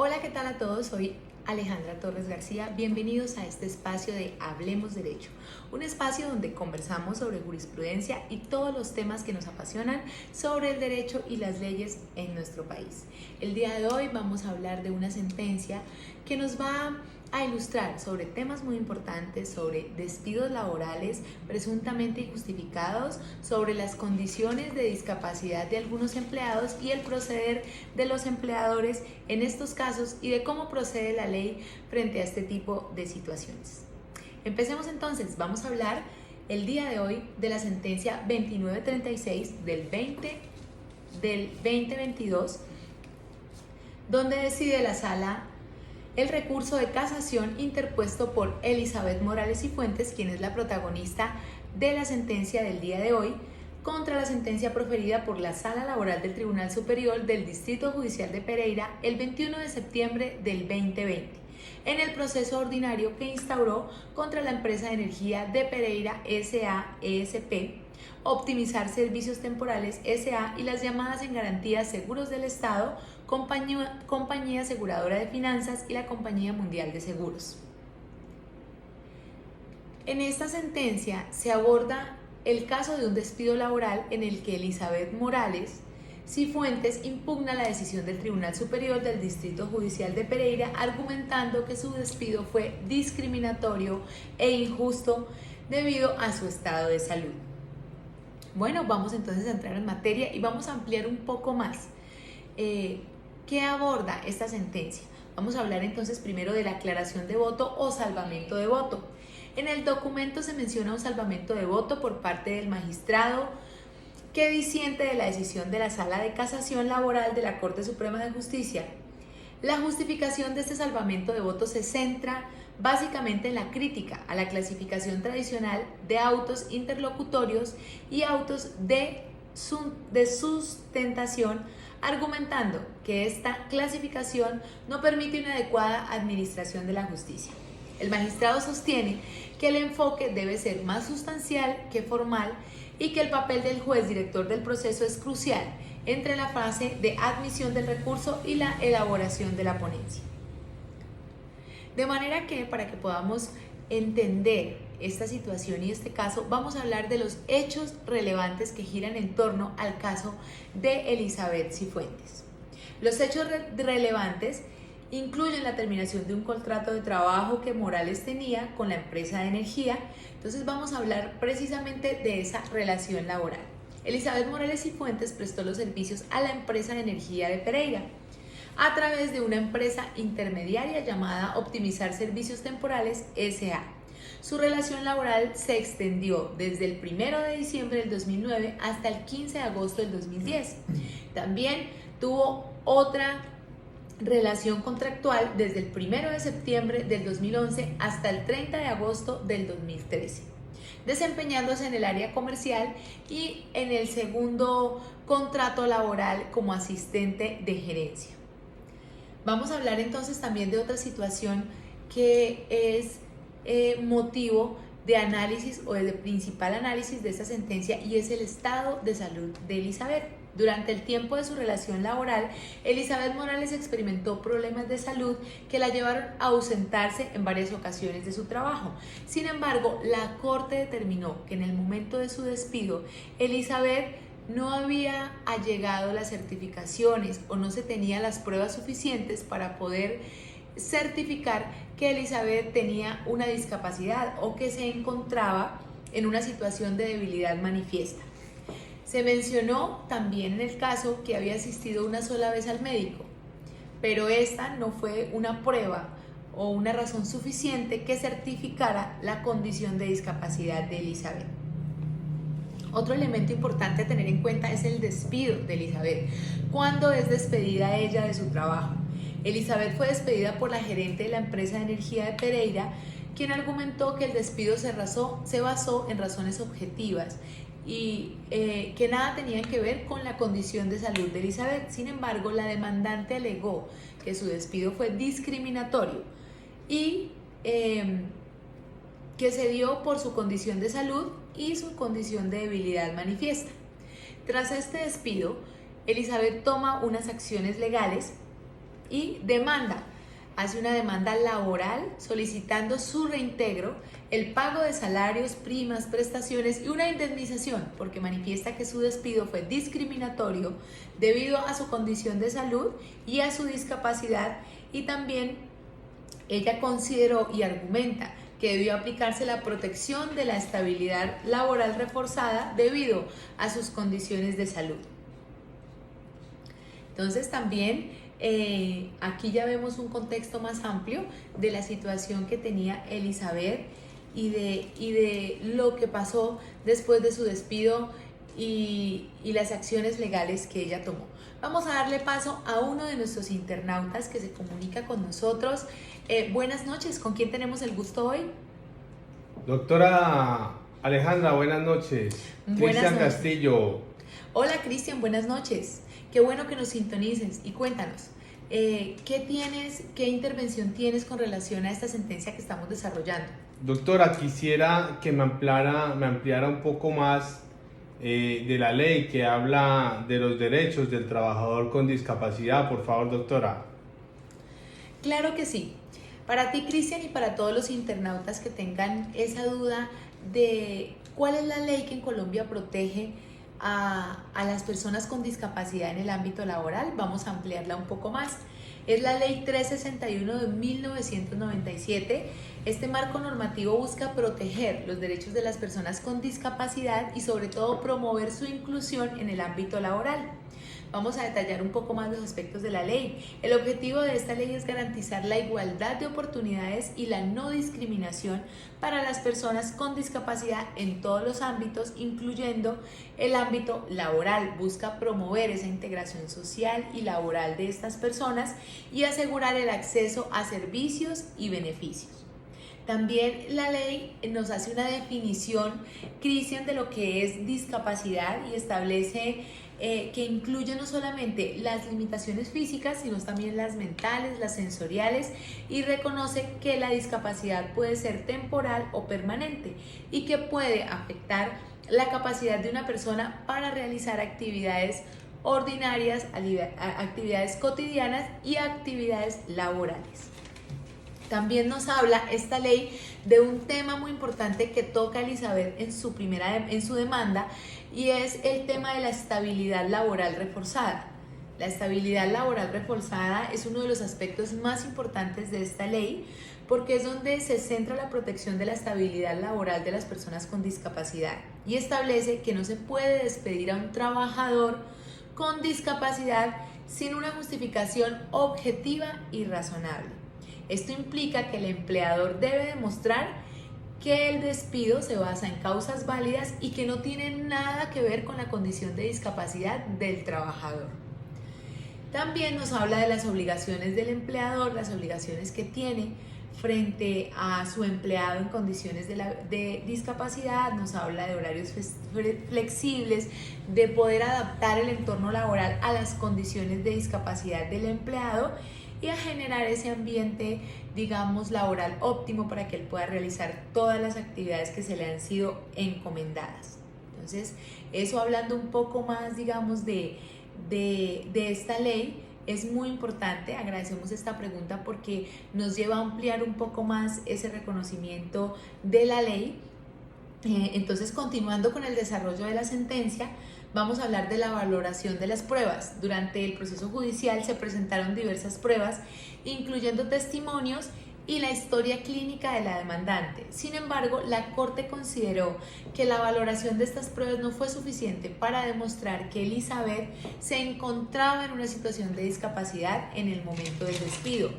Hola, ¿qué tal a todos? Soy Alejandra Torres García. Bienvenidos a este espacio de Hablemos Derecho, un espacio donde conversamos sobre jurisprudencia y todos los temas que nos apasionan sobre el derecho y las leyes en nuestro país. El día de hoy vamos a hablar de una sentencia que nos va a ilustrar sobre temas muy importantes, sobre despidos laborales presuntamente injustificados, sobre las condiciones de discapacidad de algunos empleados y el proceder de los empleadores en estos casos y de cómo procede la ley frente a este tipo de situaciones. Empecemos entonces, vamos a hablar el día de hoy de la sentencia 2936 del 2022, donde decide la Sala el recurso de casación interpuesto por Elizabeth Morales y Fuentes, quien es la protagonista de la sentencia del día de hoy, contra la sentencia proferida por la Sala Laboral del Tribunal Superior del Distrito Judicial de Pereira el 21 de septiembre del 2020, en el proceso ordinario que instauró contra la empresa de energía de Pereira S.A.E.S.P., Optimizar Servicios Temporales S.A. y las llamadas en garantías Seguros del Estado, Compañía Aseguradora de Finanzas y la Compañía Mundial de Seguros. En esta sentencia se aborda el caso de un despido laboral en el que Elizabeth Morales Cifuentes impugna la decisión del Tribunal Superior del Distrito Judicial de Pereira, argumentando que su despido fue discriminatorio e injusto debido a su estado de salud. Bueno, vamos entonces a entrar en materia y vamos a ampliar un poco más qué aborda esta sentencia. Vamos a hablar entonces primero de la aclaración de voto o salvamento de voto. En el documento se menciona un salvamento de voto por parte del magistrado que disiente de la decisión de la Sala de Casación Laboral de la Corte Suprema de Justicia. La justificación de este salvamento de voto se centra básicamente en la crítica a la clasificación tradicional de autos interlocutorios y autos de sustentación, argumentando que esta clasificación no permite una adecuada administración de la justicia. El magistrado sostiene que el enfoque debe ser más sustancial que formal y que el papel del juez director del proceso es crucial entre la fase de admisión del recurso y la elaboración de la ponencia. De manera que, para que podamos entender esta situación y este caso, vamos a hablar de los hechos relevantes que giran en torno al caso de Elizabeth Cifuentes. Los hechos relevantes incluyen la terminación de un contrato de trabajo que Morales tenía con la empresa de energía. Entonces vamos a hablar precisamente de esa relación laboral. Elizabeth Morales y Fuentes prestó los servicios a la empresa de energía de Pereira a través de una empresa intermediaria llamada Optimizar Servicios Temporales S.A. Su relación laboral se extendió desde el 1 de diciembre del 2009 hasta el 15 de agosto del 2010. También tuvo otra relación contractual desde el 1 de septiembre del 2011 hasta el 30 de agosto del 2013, desempeñándose en el área comercial y en el segundo contrato laboral como asistente de gerencia. Vamos a hablar entonces también de otra situación que es motivo de análisis o de principal análisis de esta sentencia, y es el estado de salud de Elizabeth. Durante el tiempo de su relación laboral, Elizabeth Morales experimentó problemas de salud que la llevaron a ausentarse en varias ocasiones de su trabajo. Sin embargo, la Corte determinó que en el momento de su despido, Elizabeth no había allegado las certificaciones o no se tenían las pruebas suficientes para poder certificar que Elizabeth tenía una discapacidad o que se encontraba en una situación de debilidad manifiesta. Se mencionó también en el caso que había asistido una sola vez al médico, pero esta no fue una prueba o una razón suficiente que certificara la condición de discapacidad de Elizabeth. Otro elemento importante a tener en cuenta es el despido de Elizabeth. ¿Cuándo es despedida ella de su trabajo? Elizabeth fue despedida por la gerente de la empresa de energía de Pereira, quien argumentó que el despido se basó en razones objetivas y que nada tenían que ver con la condición de salud de Elizabeth. Sin embargo, la demandante alegó que su despido fue discriminatorio y que se dio por su condición de salud y su condición de debilidad manifiesta. Tras este despido, Elizabeth toma unas acciones legales Y demanda. Hace una demanda laboral solicitando su reintegro, el pago de salarios, primas, prestaciones y una indemnización porque manifiesta que su despido fue discriminatorio debido a su condición de salud y a su discapacidad, y también ella consideró y argumenta que debió aplicarse la protección de la estabilidad laboral reforzada debido a sus condiciones de salud. Entonces también aquí ya vemos un contexto más amplio de la situación que tenía Elizabeth y de lo que pasó después de su despido y las acciones legales que ella tomó. Vamos a darle paso a uno de nuestros internautas que se comunica con nosotros. Buenas noches, ¿con quién tenemos el gusto hoy? Doctora Alejandra, buenas noches. Cristian Castillo. Hola Cristian, buenas noches. Qué bueno que nos sintonices y cuéntanos, ¿qué intervención tienes con relación a esta sentencia que estamos desarrollando? Doctora, quisiera que me ampliara un poco más de la ley que habla de los derechos del trabajador con discapacidad, por favor, doctora. Claro que sí. Para ti, Cristian, y para todos los internautas que tengan esa duda de cuál es la ley que en Colombia protege a las personas con discapacidad en el ámbito laboral, vamos a ampliarla un poco más. Es la Ley 361 de 1997. Este marco normativo busca proteger los derechos de las personas con discapacidad y sobre todo promover su inclusión en el ámbito laboral. Vamos a detallar un poco más los aspectos de la ley. El objetivo de esta ley es garantizar la igualdad de oportunidades y la no discriminación para las personas con discapacidad en todos los ámbitos, incluyendo el ámbito laboral. Busca promover esa integración social y laboral de estas personas y asegurar el acceso a servicios y beneficios. También la ley nos hace una definición, Cristian, de lo que es discapacidad y establece que incluye no solamente las limitaciones físicas, sino también las mentales, las sensoriales, y reconoce que la discapacidad puede ser temporal o permanente y que puede afectar la capacidad de una persona para realizar actividades ordinarias, actividades cotidianas y actividades laborales. También nos habla esta ley de un tema muy importante que toca Elizabeth en su demanda, y es el tema de la estabilidad laboral reforzada. La estabilidad laboral reforzada es uno de los aspectos más importantes de esta ley porque es donde se centra la protección de la estabilidad laboral de las personas con discapacidad y establece que no se puede despedir a un trabajador con discapacidad sin una justificación objetiva y razonable. Esto implica que el empleador debe demostrar que el despido se basa en causas válidas y que no tiene nada que ver con la condición de discapacidad del trabajador. También nos habla de las obligaciones del empleador, las obligaciones que tiene frente a su empleado en condiciones de discapacidad. Nos habla de horarios flexibles, de poder adaptar el entorno laboral a las condiciones de discapacidad del empleado y a generar ese ambiente, digamos, laboral óptimo para que él pueda realizar todas las actividades que se le han sido encomendadas. Entonces, eso hablando un poco más, digamos, de esta ley, es muy importante. Agradecemos esta pregunta porque nos lleva a ampliar un poco más ese reconocimiento de la ley. Entonces, continuando con el desarrollo de la sentencia, vamos a hablar de la valoración de las pruebas. Durante el proceso judicial se presentaron diversas pruebas, incluyendo testimonios y la historia clínica de la demandante. Sin embargo, la Corte consideró que la valoración de estas pruebas no fue suficiente para demostrar que Elizabeth se encontraba en una situación de discapacidad en el momento del despido.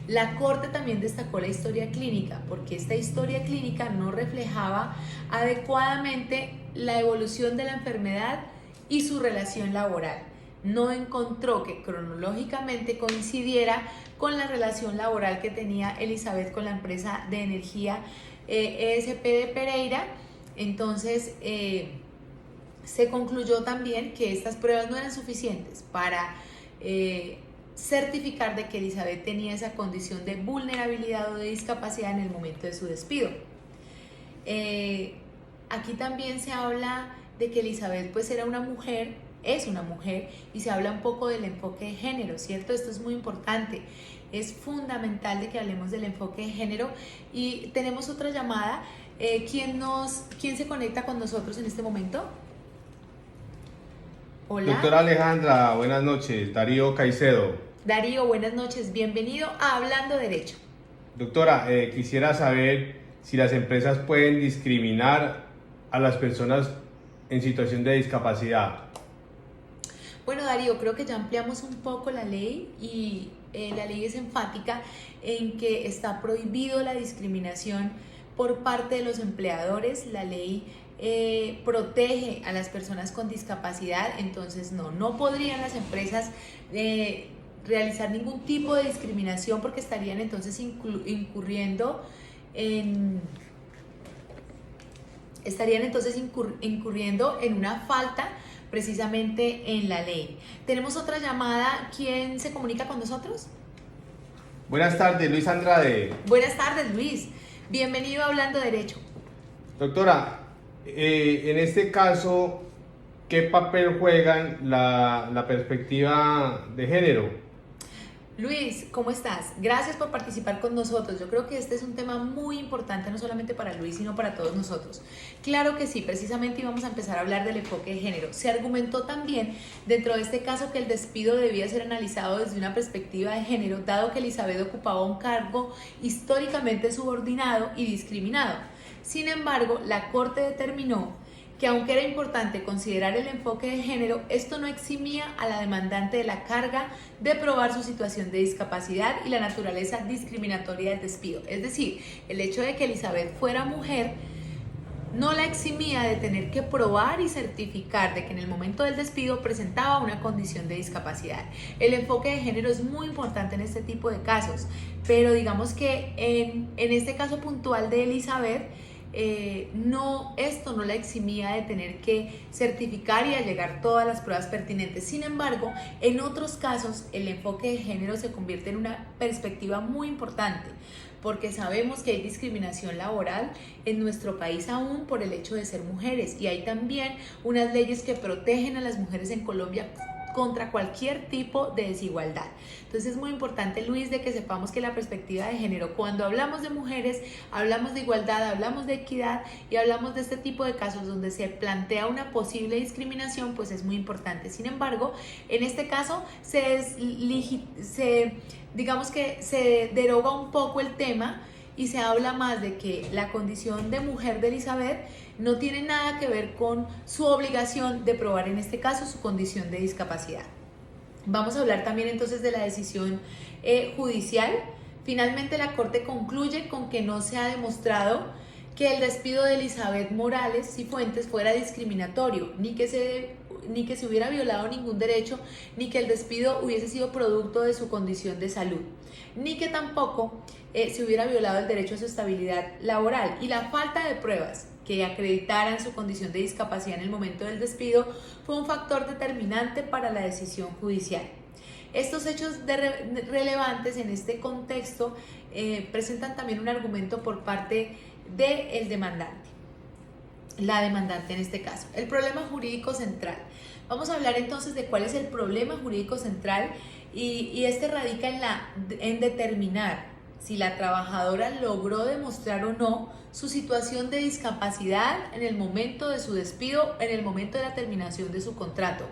La Corte también destacó la historia clínica porque esta historia clínica no reflejaba adecuadamente la evolución de la enfermedad y su relación laboral. No encontró que cronológicamente coincidiera con la relación laboral que tenía Elizabeth con la empresa de energía ESP de Pereira. Entonces se concluyó también que estas pruebas no eran suficientes para certificar de que Elizabeth tenía esa condición de vulnerabilidad o de discapacidad en el momento de su despido. Aquí también se habla de que Elizabeth pues era una mujer es una mujer y se habla un poco del enfoque de género, ¿cierto? Esto es muy importante. Es fundamental de que hablemos del enfoque de género y tenemos otra llamada. ¿Quién se conecta con nosotros en este momento? Hola. Doctora Alejandra, buenas noches. Darío Caicedo. Darío, buenas noches. Bienvenido a Hablando Derecho. Doctora, quisiera saber si las empresas pueden discriminar a las personas en situación de discapacidad. Bueno, Darío, creo que ya ampliamos un poco la ley y la ley es enfática en que está prohibido la discriminación por parte de los empleadores. La ley protege a las personas con discapacidad, entonces no podrían las empresas realizar ningún tipo de discriminación porque estarían entonces incurriendo en una falta precisamente en la ley. Tenemos otra llamada. ¿Quién se comunica con nosotros? Buenas tardes, Luis Andrade. Buenas tardes, Luis. Bienvenido a Hablando Derecho. Doctora, en este caso, ¿qué papel juegan la perspectiva de género? Luis, ¿cómo estás? Gracias por participar con nosotros. Yo creo que este es un tema muy importante, no solamente para Luis, sino para todos nosotros. Claro que sí, precisamente íbamos a empezar a hablar del enfoque de género. Se argumentó también dentro de este caso que el despido debía ser analizado desde una perspectiva de género, dado que Elizabeth ocupaba un cargo históricamente subordinado y discriminado. Sin embargo, la Corte determinó que aunque era importante considerar el enfoque de género, esto no eximía a la demandante de la carga de probar su situación de discapacidad y la naturaleza discriminatoria del despido. Es decir, el hecho de que Elizabeth fuera mujer no la eximía de tener que probar y certificar de que en el momento del despido presentaba una condición de discapacidad. El enfoque de género es muy importante en este tipo de casos, pero digamos que en este caso puntual de Elizabeth, esto no la eximía de tener que certificar y allegar todas las pruebas pertinentes. Sin embargo, en otros casos el enfoque de género se convierte en una perspectiva muy importante, porque sabemos que hay discriminación laboral en nuestro país aún por el hecho de ser mujeres, y hay también unas leyes que protegen a las mujeres en Colombia contra cualquier tipo de desigualdad. Entonces es muy importante, Luis, de que sepamos que la perspectiva de género, cuando hablamos de mujeres, hablamos de igualdad, hablamos de equidad y hablamos de este tipo de casos donde se plantea una posible discriminación, pues es muy importante. Sin embargo, en este caso digamos que se deroga un poco el tema y se habla más de que la condición de mujer de Elizabeth no tiene nada que ver con su obligación de probar en este caso su condición de discapacidad. Vamos a hablar también entonces de la decisión judicial. Finalmente la Corte concluye con que no se ha demostrado que el despido de Elizabeth Morales Cifuentes fuera discriminatorio, ni que se hubiera violado ningún derecho, ni que el despido hubiese sido producto de su condición de salud, ni que tampoco se hubiera violado el derecho a su estabilidad laboral. Y la falta de pruebas que acreditaran su condición de discapacidad en el momento del despido fue un factor determinante para la decisión judicial. Estos hechos relevantes en este contexto presentan también un argumento por parte del demandante, la demandante en este caso. El problema jurídico central. Vamos a hablar entonces de cuál es el problema jurídico central y este radica en determinar si la trabajadora logró demostrar o no su situación de discapacidad en el momento de su despido, en el momento de la terminación de su contrato,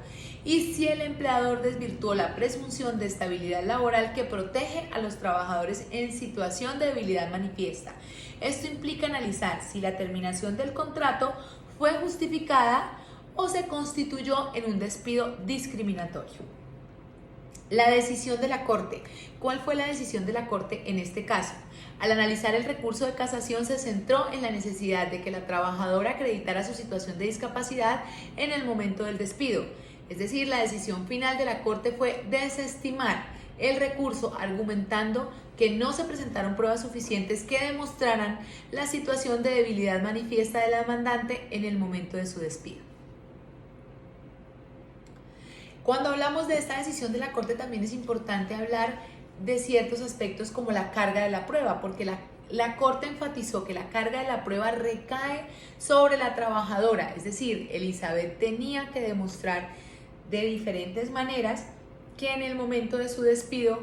y si el empleador desvirtuó la presunción de estabilidad laboral que protege a los trabajadores en situación de debilidad manifiesta. Esto implica analizar si la terminación del contrato fue justificada o se constituyó en un despido discriminatorio. La decisión de la Corte. ¿Cuál fue la decisión de la Corte en este caso? Al analizar el recurso de casación se centró en la necesidad de que la trabajadora acreditara su situación de discapacidad en el momento del despido. Es decir, la decisión final de la Corte fue desestimar el recurso, argumentando que no se presentaron pruebas suficientes que demostraran la situación de debilidad manifiesta de la demandante en el momento de su despido. Cuando hablamos de esta decisión de la Corte también es importante hablar de ciertos aspectos como la carga de la prueba, porque la Corte enfatizó que la carga de la prueba recae sobre la trabajadora, es decir, Elizabeth tenía que demostrar de diferentes maneras que en el momento de su despido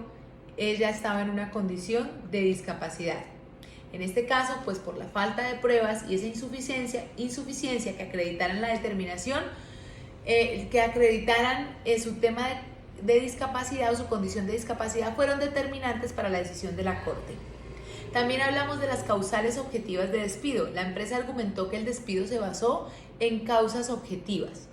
ella estaba en una condición de discapacidad. En este caso, pues por la falta de pruebas y esa insuficiencia que acreditaran la determinación, que acreditaran su tema de discapacidad o su condición de discapacidad, fueron determinantes para la decisión de la Corte. También hablamos de las causales objetivas de despido. La empresa argumentó que el despido se basó en causas objetivas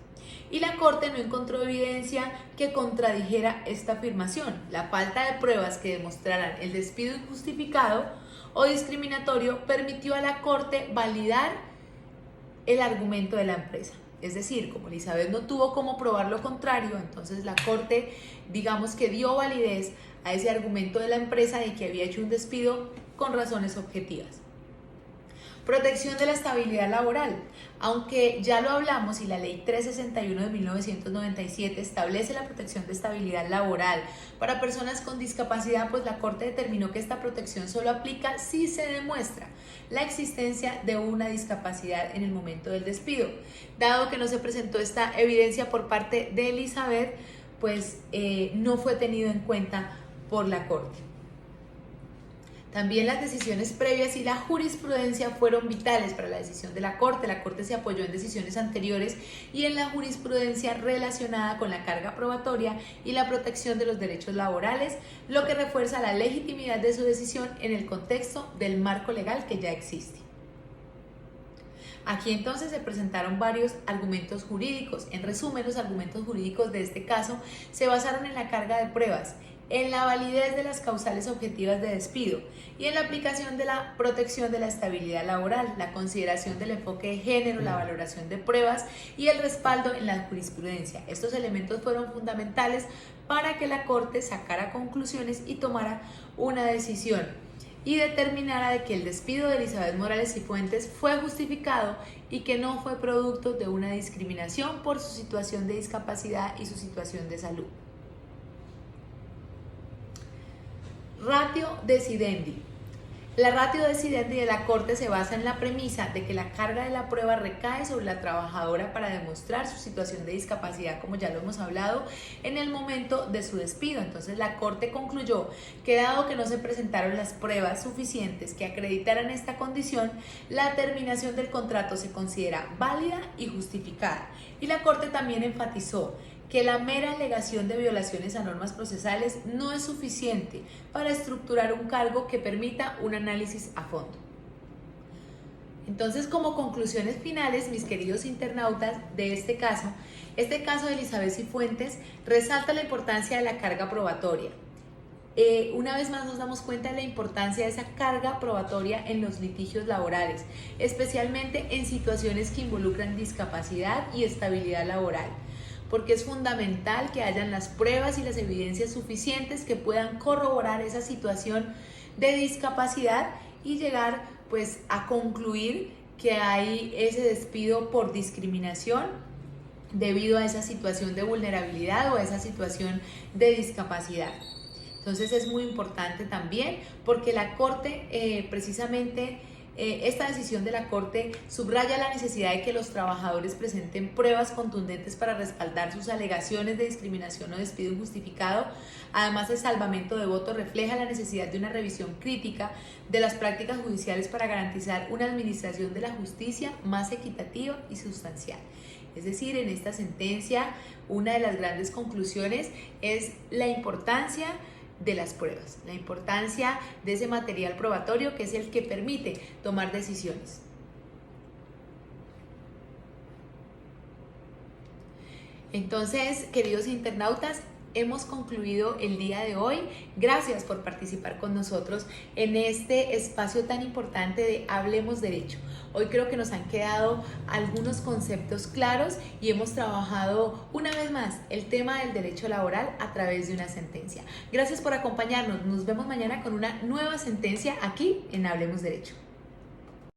y la Corte no encontró evidencia que contradijera esta afirmación. La falta de pruebas que demostraran el despido injustificado o discriminatorio permitió a la Corte validar el argumento de la empresa. Es decir, como Elizabeth no tuvo cómo probar lo contrario, entonces la Corte, digamos que dio validez a ese argumento de la empresa de que había hecho un despido con razones objetivas. Protección de la estabilidad laboral. Aunque ya lo hablamos y la Ley 361 de 1997 establece la protección de estabilidad laboral para personas con discapacidad, pues la Corte determinó que esta protección solo aplica si se demuestra la existencia de una discapacidad en el momento del despido. Dado que no se presentó esta evidencia por parte de Elizabeth, pues no fue tenido en cuenta por la Corte. También las decisiones previas y la jurisprudencia fueron vitales para la decisión de la Corte. La Corte se apoyó en decisiones anteriores y en la jurisprudencia relacionada con la carga probatoria y la protección de los derechos laborales, lo que refuerza la legitimidad de su decisión en el contexto del marco legal que ya existe. Aquí entonces se presentaron varios argumentos jurídicos. En resumen, los argumentos jurídicos de este caso se basaron en la carga de pruebas, en la validez de las causales objetivas de despido y en la aplicación de la protección de la estabilidad laboral, la consideración del enfoque de género, la valoración de pruebas y el respaldo en la jurisprudencia. Estos elementos fueron fundamentales para que la Corte sacara conclusiones y tomara una decisión y determinara de que el despido de Elizabeth Morales Cifuentes fue justificado y que no fue producto de una discriminación por su situación de discapacidad y su situación de salud. Ratio decidendi. La ratio decidendi de la Corte se basa en la premisa de que la carga de la prueba recae sobre la trabajadora para demostrar su situación de discapacidad, como ya lo hemos hablado, en el momento de su despido. Entonces la Corte concluyó que dado que no se presentaron las pruebas suficientes que acreditaran esta condición, la terminación del contrato se considera válida y justificada. Y la Corte también enfatizó que la mera alegación de violaciones a normas procesales no es suficiente para estructurar un cargo que permita un análisis a fondo. Entonces, como conclusiones finales, mis queridos internautas, de este caso de Elizabeth Cifuentes resalta la importancia de la carga probatoria. Una vez más nos damos cuenta de la importancia de esa carga probatoria en los litigios laborales, especialmente en situaciones que involucran discapacidad y estabilidad laboral, porque es fundamental que hayan las pruebas y las evidencias suficientes que puedan corroborar esa situación de discapacidad y llegar pues a concluir que hay ese despido por discriminación debido a esa situación de vulnerabilidad o a esa situación de discapacidad. Entonces es muy importante también porque la Corte precisamente esta decisión de la Corte subraya la necesidad de que los trabajadores presenten pruebas contundentes para respaldar sus alegaciones de discriminación o despido injustificado. Además, el salvamento de voto refleja la necesidad de una revisión crítica de las prácticas judiciales para garantizar una administración de la justicia más equitativa y sustancial. Es decir, en esta sentencia, una de las grandes conclusiones es la importancia de las pruebas, la importancia de ese material probatorio que es el que permite tomar decisiones. Entonces, queridos internautas, hemos concluido el día de hoy. Gracias por participar con nosotros en este espacio tan importante de Hablemos Derecho. Hoy creo que nos han quedado algunos conceptos claros y hemos trabajado una vez más el tema del derecho laboral a través de una sentencia. Gracias por acompañarnos. Nos vemos mañana con una nueva sentencia aquí en Hablemos Derecho.